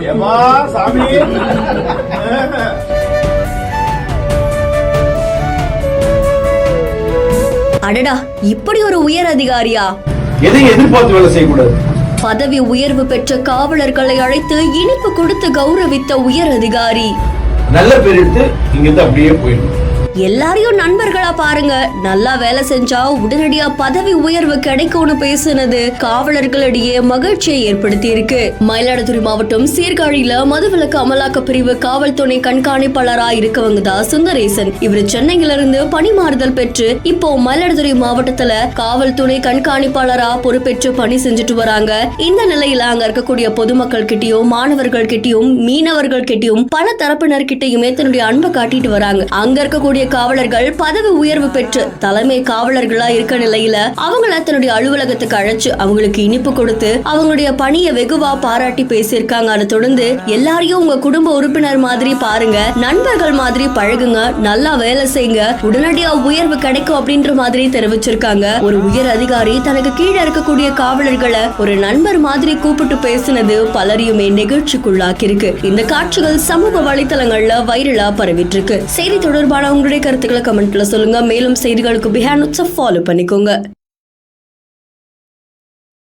ஏமா சாமி. அடடா, இப்படி ஒரு உயர் அதிகாரியா? எதையும் எதிர்பார்த்து வேலை செய்யக்கூடாது. பதவி உயர்வு பெற்ற காவலர்களை அழைத்து இனிப்பு கொடுத்து கௌரவித்த உயர் அதிகாரி. நல்ல பேர் எடுத்து இங்கிருந்து அப்படியே போயிடும். எல்லாரையும் நண்பர்களா பாருங்க, நல்லா வேலை செஞ்சா உடனடியா பதவி உயர்வு கிடைக்கும்னு பேசுனது காவலர்களிடையே மகிழ்ச்சியை ஏற்படுத்தி இருக்கு. மயிலாடுதுறை மாவட்டம் சீர்காழியில மதுவிலக்கு அமலாக்க பிரிவு காவல் துணை கண்காணிப்பாளரா இருக்கவங்க தான் சுந்தரேசன். இவர் சென்னையில இருந்து பணிமாறுதல் பெற்று இப்போ மயிலாடுதுறை மாவட்டத்துல காவல் துணை கண்காணிப்பாளரா பொறுப்பேற்று பணி செஞ்சுட்டு வராங்க. இந்த நிலையில அங்க இருக்கக்கூடிய பொதுமக்கள் கிட்டயும் மாணவர்கள் கிட்டயும் மீனவர்கள் கிட்டயும் பல தரப்பினர் கிட்டயுமே தன்னுடைய அன்பை காட்டிட்டு வராங்க. அங்க இருக்கக்கூடிய காவலர்கள் பதவி உயர்வு பெற்று தலைமை காவலர்களா இருக்க நிலையில அவங்கள தன்னுடைய அலுவலகத்துக்கு அழைச்சு அவங்களுக்கு இனிப்பு கொடுத்து அவங்களுடைய பணியை வெகுவா பாராட்டி பேசியிருக்காங்க. அதை தொடர்ந்து எல்லாரையும் உங்க குடும்ப உறுப்பினர் மாதிரி பாருங்க, நண்பர்கள் மாதிரி பழகுங்க, நல்லா வேலை செய்யுங்க, உடனடியா உயர்வு கிடைக்கும் அப்படின்ற மாதிரி தெரிவிச்சிருக்காங்க. ஒரு உயர் அதிகாரி தனக்கு கீழே இருக்கக்கூடிய காவலர்களை ஒரு நண்பர் மாதிரி கூப்பிட்டு பேசினது பலரையுமே நெகிழ்ச்சிக்குள்ளாக்கி இருக்கு. இந்த காட்சிகள் சமூக வலைதளங்கள்ல வைரலா பரவிட்டு இருக்கு. செய்தி தொடர்பான உங்களுடைய கருத்துக்களை கமெண்ட்ல சொல்லுங்க. மேலும் செய்திகளுக்கு பிஹேண்ட் ஃபாலோ பண்ணிக்கோங்க.